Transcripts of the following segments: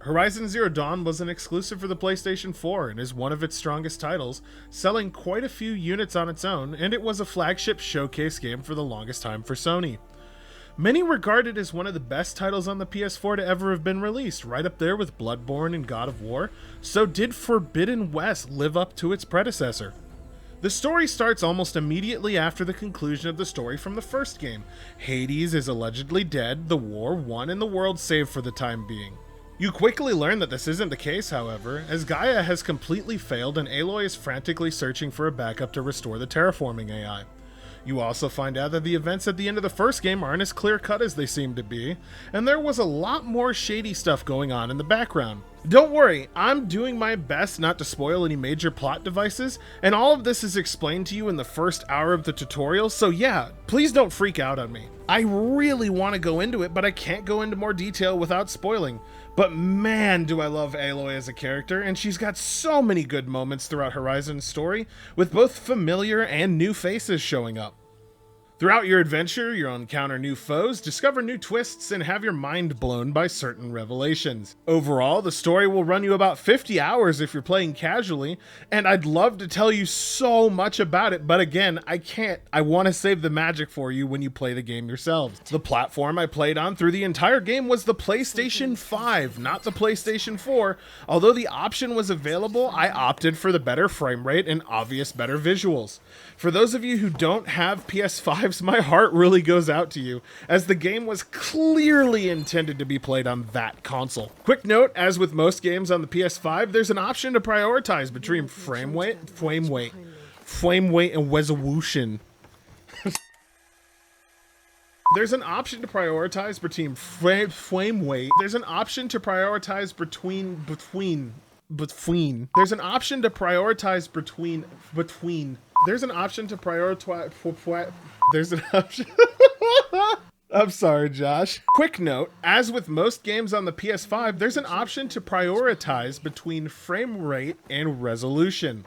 Horizon Zero Dawn was an exclusive for the PlayStation 4 and is one of its strongest titles, selling quite a few units on its own, and it was a flagship showcase game for the longest time for Sony. Many regard it as one of the best titles on the PS4 to ever have been released, right up there with Bloodborne and God of War. So did Forbidden West live up to its predecessor? The story starts almost immediately after the conclusion of the story from the first game. Hades is allegedly dead, the war won, and the world saved for the time being. You quickly learn that this isn't the case, however, as Gaia has completely failed and Aloy is frantically searching for a backup to restore the terraforming AI. You also find out that the events at the end of the first game aren't as clear-cut as they seem to be, and there was a lot more shady stuff going on in the background. Don't worry, I'm doing my best not to spoil any major plot devices, and all of this is explained to you in the first hour of the tutorial, so yeah, please don't freak out on me. I really want to go into it, but I can't go into more detail without spoiling. But man, do I love Aloy as a character, and she's got so many good moments throughout Horizon's story, with both familiar and new faces showing up. Throughout your adventure, you'll encounter new foes, discover new twists, and have your mind blown by certain revelations. Overall, the story will run you about 50 hours if you're playing casually, and I'd love to tell you so much about it, but again, I can't. I want to save the magic for you when you play the game yourselves. The platform I played on through the entire game was the PlayStation 5, not the PlayStation 4. Although the option was available, I opted for the better frame rate and obvious better visuals. For those of you who don't have PS5s, my heart really goes out to you, as the game was clearly intended to be played on that console. Quick note, as with most games on the PS5, there's an option to prioritize between frame rate, and resolution. There's an option to prioritize between frame rate. There's an option to prioritize between. There's an option to prioritize between. There's an option to prioritize. There's an option. I'm sorry, Josh. Quick note, as with most games on the PS5, there's an option to prioritize between frame rate and resolution.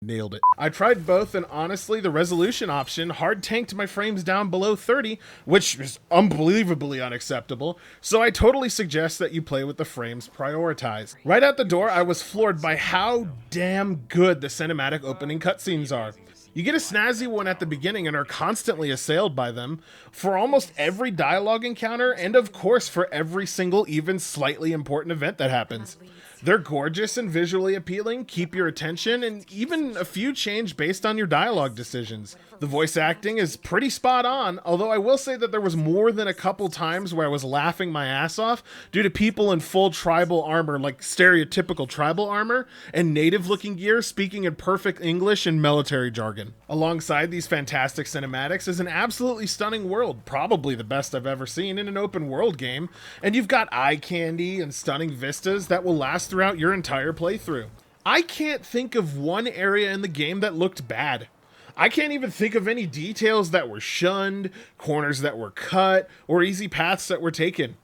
Nailed it. I tried both, and honestly, the resolution option hard tanked my frames down below 30, which is unbelievably unacceptable, so I totally suggest that you play with the frames prioritized. Right out the door, I was floored by how damn good the cinematic opening cutscenes are. You get a snazzy one at the beginning and are constantly assailed by them for almost every dialogue encounter, and of course for every single even slightly important event that happens. They're gorgeous and visually appealing, keep your attention, and even a few change based on your dialogue decisions. The voice acting is pretty spot on, although I will say that there was more than a couple times where I was laughing my ass off due to people in full tribal armor, like stereotypical tribal armor, and native looking gear speaking in perfect English and military jargon. Alongside these fantastic cinematics is an absolutely stunning world, probably the best I've ever seen in an open world game, and you've got eye candy and stunning vistas that will last throughout your entire playthrough. I can't think of one area in the game that looked bad. I can't even think of any details that were shunned, corners that were cut, or easy paths that were taken.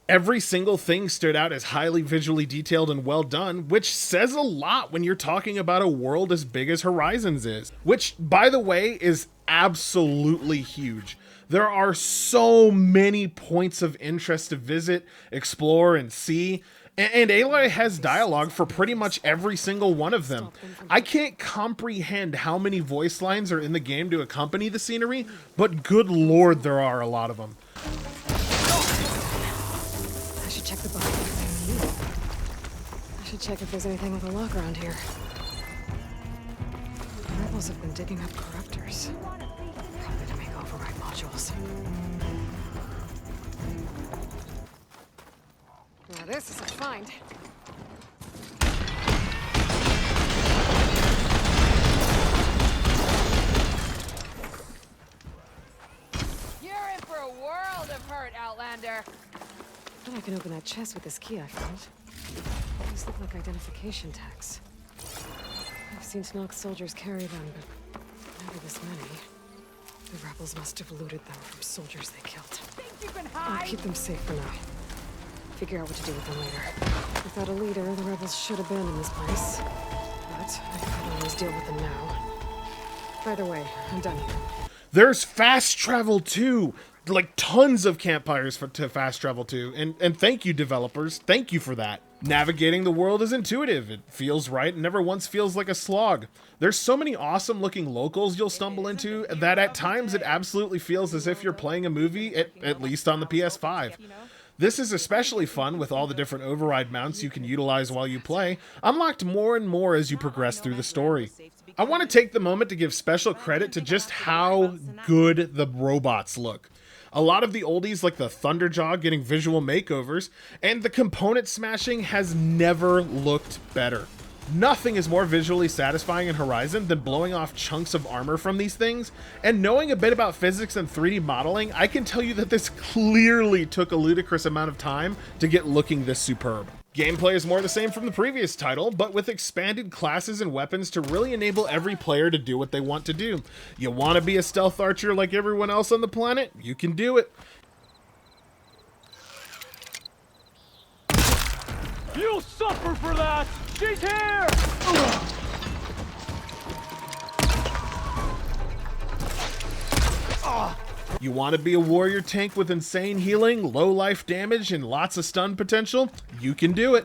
Every single thing stood out as highly visually detailed and well done, which says a lot when you're talking about a world as big as Horizons is. Which, by the way, is absolutely huge. There are so many points of interest to visit, explore, and see, and Aloy has dialogue for pretty much every single one of them. I can't comprehend how many voice lines are in the game to accompany the scenery, but good lord, there are a lot of them. Check the book. I should check if there's anything with a lock around here. The rebels have been digging up corruptors. Probably to make override modules. Now this is a find. You're in for a world of hurt, Outlander. I can open that chest with this key I found. These look like identification tags. I've seen Snock soldiers carry them, but never this many. The rebels must have looted them from soldiers they killed. Think you can I'll hide? keep them safe for now. Figure out what to do with them later. Without a leader, the rebels should abandon this place. But I could always deal with them now. By the way, I'm done here. There's fast travel too! Like tons of campfires to fast travel to. And thank you, developers. Thank you for that. Navigating the world is intuitive. It feels right and never once feels like a slog. There's so many awesome looking locals you'll stumble into that at times it absolutely feels as if you're playing a movie, at least on the PS5. This is especially fun with all the different override mounts you can utilize while you play, unlocked more and more as you progress through the story. I want to take the moment to give special credit to just how good the robots look. A lot of the oldies like the Thunderjaw getting visual makeovers, and the component smashing has never looked better. Nothing is more visually satisfying in Horizon than blowing off chunks of armor from these things, and knowing a bit about physics and 3D modeling, I can tell you that this clearly took a ludicrous amount of time to get looking this superb. Gameplay is more the same from the previous title, but with expanded classes and weapons to really enable every player to do what they want to do. You want to be a stealth archer like everyone else on the planet? You can do it. You'll suffer for that! She's here! You want to be a warrior tank with insane healing, low life damage, and lots of stun potential? You can do it.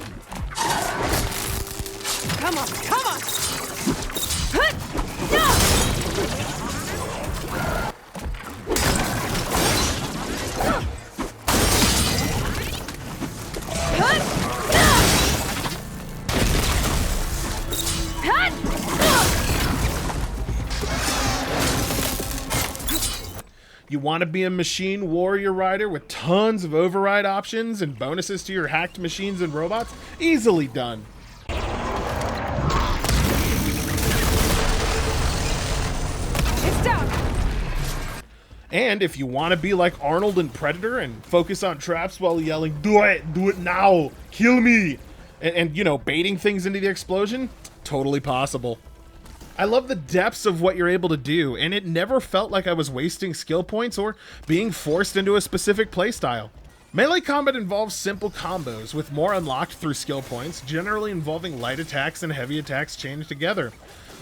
Come on, come on! You want to be a machine warrior rider with tons of override options and bonuses to your hacked machines and robots? Easily done. It's down! And if you want to be like Arnold in Predator and focus on traps while yelling, do it now, kill me, and you know, baiting things into the explosion, totally possible. I love the depths of what you're able to do, and it never felt like I was wasting skill points or being forced into a specific playstyle. Melee combat involves simple combos, with more unlocked through skill points, generally involving light attacks and heavy attacks chained together.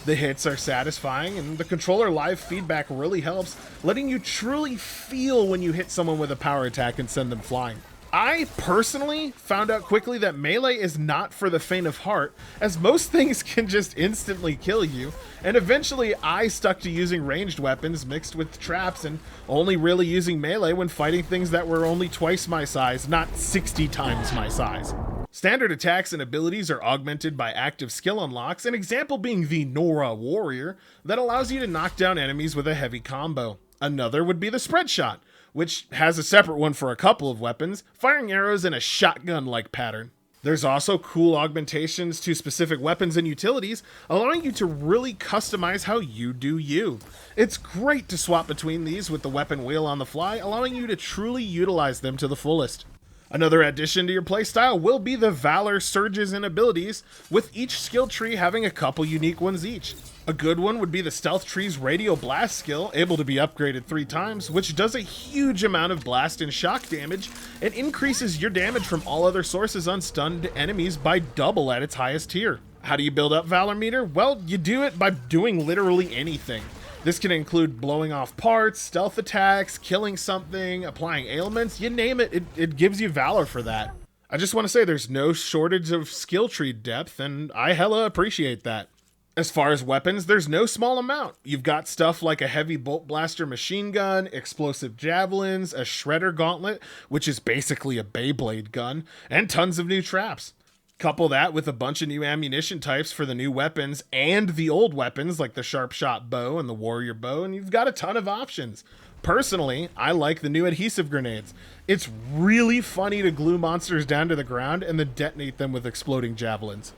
The hits are satisfying, and the controller live feedback really helps, letting you truly feel when you hit someone with a power attack and send them flying. I personally found out quickly that melee is not for the faint of heart, as most things can just instantly kill you, and eventually I stuck to using ranged weapons mixed with traps and only really using melee when fighting things that were only twice my size, not 60 times my size. Standard attacks and abilities are augmented by active skill unlocks, an example being the Nora Warrior, that allows you to knock down enemies with a heavy combo. Another would be the Spread Shot, which has a separate one for a couple of weapons, firing arrows in a shotgun-like pattern. There's also cool augmentations to specific weapons and utilities, allowing you to really customize how you do you. It's great to swap between these with the weapon wheel on the fly, allowing you to truly utilize them to the fullest. Another addition to your playstyle will be the Valor surges and abilities, with each skill tree having a couple unique ones each. A good one would be the Stealth Tree's Radio Blast skill, able to be upgraded 3 times, which does a huge amount of blast and shock damage, and increases your damage from all other sources on stunned enemies by double at its highest tier. How do you build up Valor meter? Well, you do it by doing literally anything. This can include blowing off parts, stealth attacks, killing something, applying ailments, you name it, it gives you Valor for that. I just want to say there's no shortage of skill tree depth, and I hella appreciate that. As far as weapons, there's no small amount. You've got stuff like a heavy bolt blaster machine gun, explosive javelins, a shredder gauntlet, which is basically a Beyblade gun, and tons of new traps. Couple that with a bunch of new ammunition types for the new weapons and the old weapons like the sharp shot bow and the warrior bow, and you've got a ton of options. Personally, I like the new adhesive grenades. It's really funny to glue monsters down to the ground and then detonate them with exploding javelins.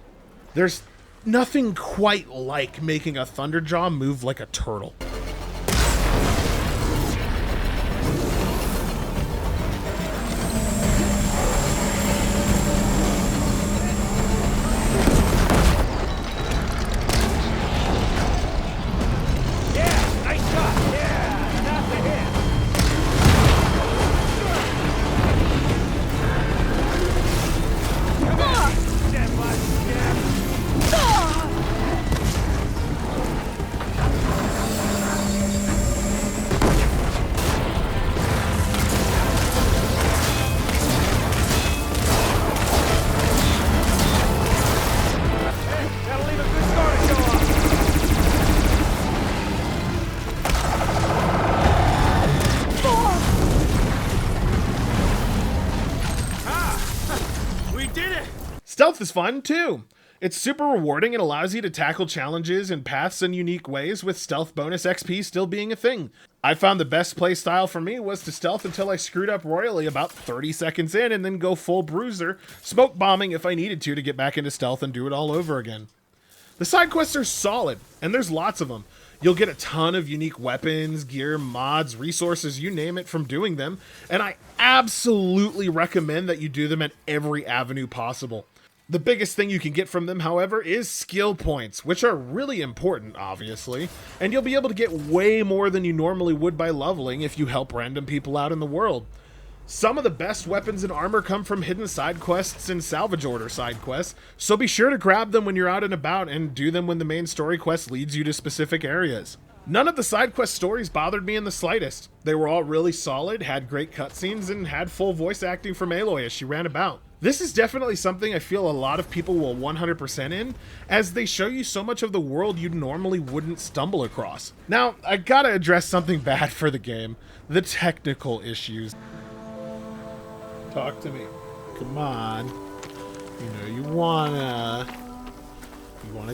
There's nothing quite like making a Thunderjaw move like a turtle. Stealth is fun too. It's super rewarding and allows you to tackle challenges and paths in unique ways, with stealth bonus XP still being a thing. I found the best play style for me was to stealth until I screwed up royally about 30 seconds in, and then go full bruiser, smoke bombing if I needed to get back into stealth and do it all over again. The side quests are solid, and there's lots of them. You'll get a ton of unique weapons, gear, mods, resources, you name it, from doing them, and I absolutely recommend that you do them at every avenue possible. The biggest thing you can get from them, however, is skill points, which are really important, obviously, and you'll be able to get way more than you normally would by leveling if you help random people out in the world. Some of the best weapons and armor come from hidden side quests and salvage order side quests, so be sure to grab them when you're out and about and do them when the main story quest leads you to specific areas. None of the side quest stories bothered me in the slightest. They were all really solid, had great cutscenes, and had full voice acting from Aloy as she ran about. This is definitely something I feel a lot of people will 100% in, as they show you so much of the world you normally wouldn't stumble across. Now, I gotta address something bad for the game: the technical issues. Talk to me. Come on. You know you wanna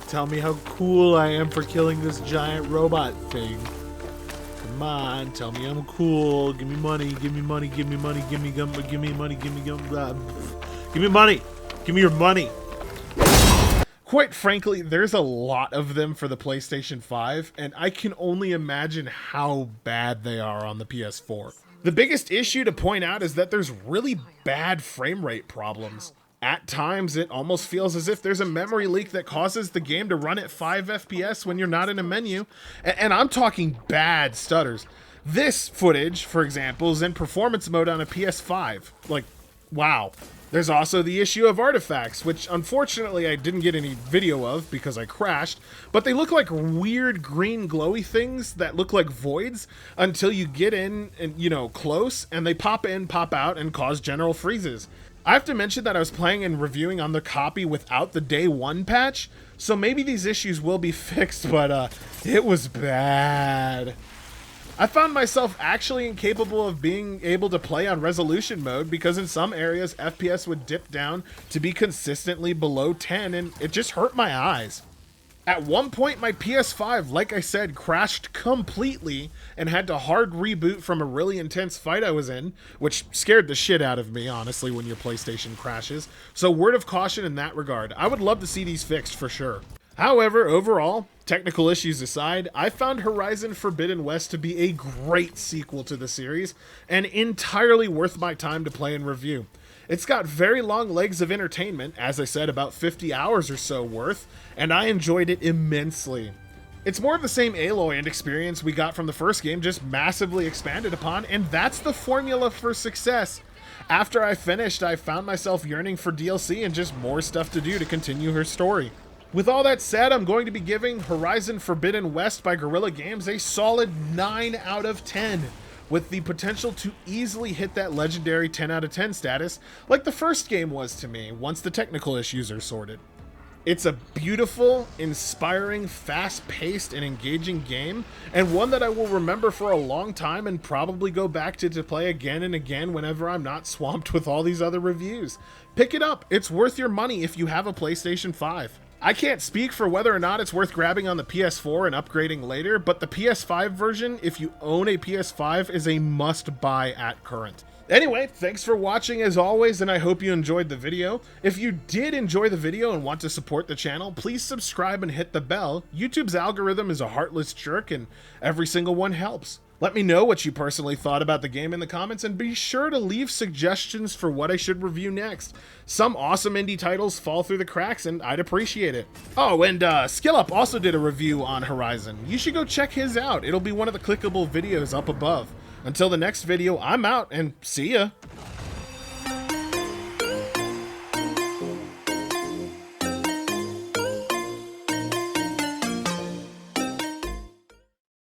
tell me how cool I am for killing this giant robot thing. Come on, tell me I'm cool. Give me money, give me money, give me money, give me gum, give me money, give me gum, give me money. Give me your money. Quite frankly, there's a lot of them for the PlayStation 5, and I can only imagine how bad they are on the PS4. The biggest issue to point out is that there's really bad frame rate problems. At times, it almost feels as if there's a memory leak that causes the game to run at 5 FPS when you're not in a menu, and I'm talking bad stutters. This footage, for example, is in performance mode on a PS5. Like, wow. There's also the issue of artifacts, which unfortunately I didn't get any video of because I crashed, but they look like weird green glowy things that look like voids until you get in and, close, and they pop in, pop out, and cause general freezes. I have to mention that I was playing and reviewing on the copy without the day 1 patch, so maybe these issues will be fixed, but it was bad. I found myself actually incapable of being able to play on resolution mode because in some areas FPS would dip down to be consistently below 10, and it just hurt my eyes. At one point, my PS5, like I said, crashed completely and had to hard reboot from a really intense fight I was in, which scared the shit out of me, honestly, when your PlayStation crashes. So word of caution in that regard. I would love to see these fixed for sure. However, overall, technical issues aside, I found Horizon Forbidden West to be a great sequel to the series and entirely worth my time to play and review. It's got very long legs of entertainment, as I said, about 50 hours or so worth, and I enjoyed it immensely. It's more of the same Aloy and experience we got from the first game, just massively expanded upon, and that's the formula for success. After I finished, I found myself yearning for DLC and just more stuff to do to continue her story. With all that said, I'm going to be giving Horizon Forbidden West by Guerrilla Games a solid 9 out of 10. With the potential to easily hit that legendary 10 out of 10 status like the first game was to me once the technical issues are sorted. It's a beautiful, inspiring, fast-paced, and engaging game, and one that I will remember for a long time and probably go back to play again and again whenever I'm not swamped with all these other reviews. Pick it up, it's worth your money if you have a PlayStation 5. I can't speak for whether or not it's worth grabbing on the PS4 and upgrading later, but the PS5 version, if you own a PS5, is a must-buy at current. Anyway, thanks for watching as always, and I hope you enjoyed the video. If you did enjoy the video and want to support the channel, please subscribe and hit the bell. YouTube's algorithm is a heartless jerk, and every single one helps. Let me know what you personally thought about the game in the comments, and be sure to leave suggestions for what I should review next. Some awesome indie titles fall through the cracks, and I'd appreciate it. Oh, and SkillUp also did a review on Horizon. You should go check his out. It'll be one of the clickable videos up above. Until the next video, I'm out, and see ya!